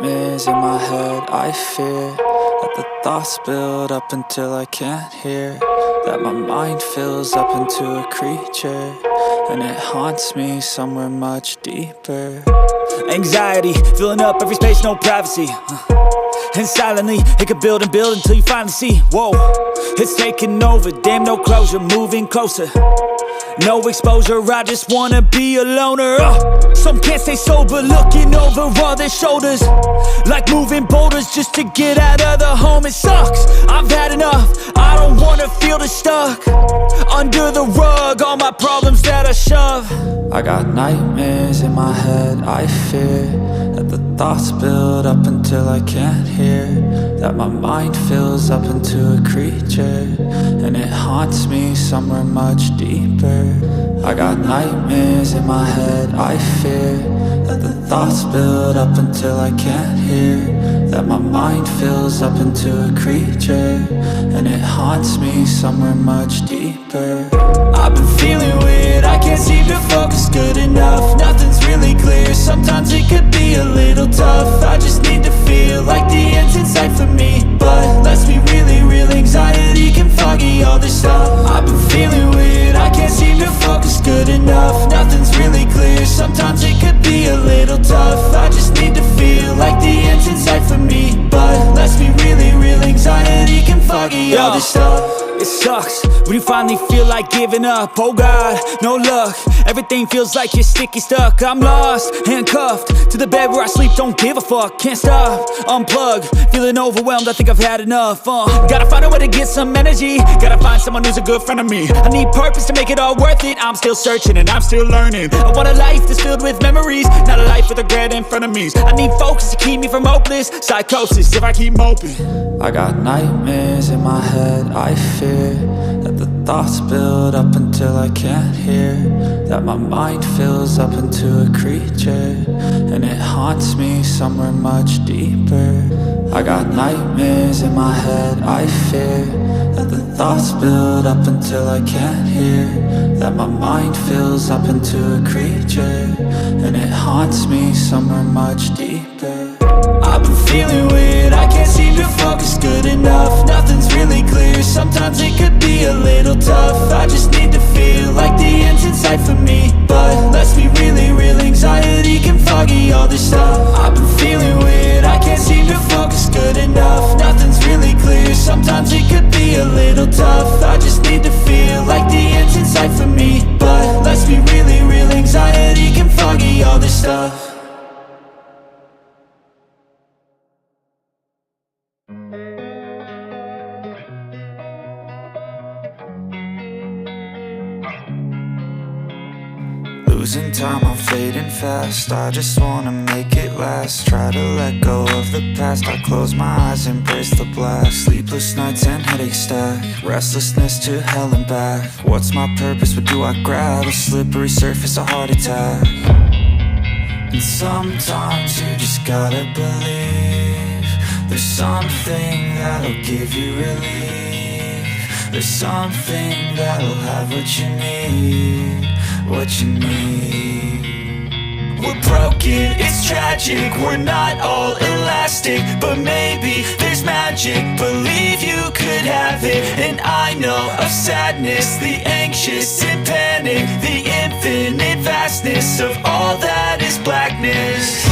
nightmares in my head. I fear that the thoughts build up until I can't hear, that my mind fills up into a creature, and it haunts me somewhere much deeper. Anxiety, filling up every space, no privacy. And silently, it could build and build until you finally see, whoa, it's taking over, damn no closure, moving closer. No exposure, I just wanna be a loner. Some can't stay sober, looking over all their shoulders, like moving boulders just to get out of the home. It sucks, I've had enough, I don't wanna feel the stuck under the rug, all my problems that I shove. I got nightmares in my head. I fear that the thoughts build up until I can't hear, that my mind fills up into a creature, and it haunts me somewhere much deeper. I got nightmares in my head. I fear that the thoughts build up until I can't hear, that my mind fills up into a creature, and it haunts me somewhere much deeper. I've been feeling weird, I can't seem to focus good enough. Nothing's really clear, sometimes it could be a little tough. I just need to feel like the end's in sight for me, but let's be really real, anxiety can foggy all this stuff. I've been feeling weird, I can't seem to focus good enough. Nothing's really clear, sometimes it could be a little tough. I just need to feel like the end's in sight for me, but let's be really real, anxiety can foggy all this stuff. It sucks when you finally feel like giving up. Oh God, no luck, everything feels like you're sticky stuck. I'm lost, handcuffed to the bed where I sleep, don't give a fuck. Can't stop, unplug, feeling overwhelmed, I think I've had enough. Gotta find a way to get some energy, gotta find someone who's a good friend of me. I need purpose to make it all worth it, I'm still searching and I'm still learning. I want a life that's filled with memories, not a life with regret and frenemies. I need focus to keep me from hopeless psychosis if I keep moping. I got nightmares in my head. I fear that the thoughts build up until I can't hear, that my mind fills up into a creature, and it haunts me somewhere much deeper. I got nightmares in my head. I fear that the thoughts build up until I can't hear, that my mind fills up into a creature, and it haunts me somewhere much deeper. I've been feeling weird, I can't seem to focus good enough. Nothing's really clear, sometimes it could be a little tough. I just need to feel like the end's in sight for me, but let's be really real, anxiety can foggy all this stuff. I've been feeling weird, I can't seem to focus good enough. Nothing's really clear, sometimes it could be a little tough. I just need to feel like the end's in sight for me, but let's be really real, anxiety can foggy all this stuff. Losing time, I'm fading fast. I just wanna make it last. Try to let go of the past. I close my eyes, embrace the black. Sleepless nights and headaches stack. Restlessness to hell and back. What's my purpose? What do I grab? A slippery surface, a heart attack. And sometimes you just gotta believe there's something that'll give you relief. There's something that'll have what you need, what you need. We're broken, it's tragic, we're not all elastic, but maybe there's magic, believe you could have it. And I know of sadness, the anxious and panic, the infinite vastness of all that is blackness.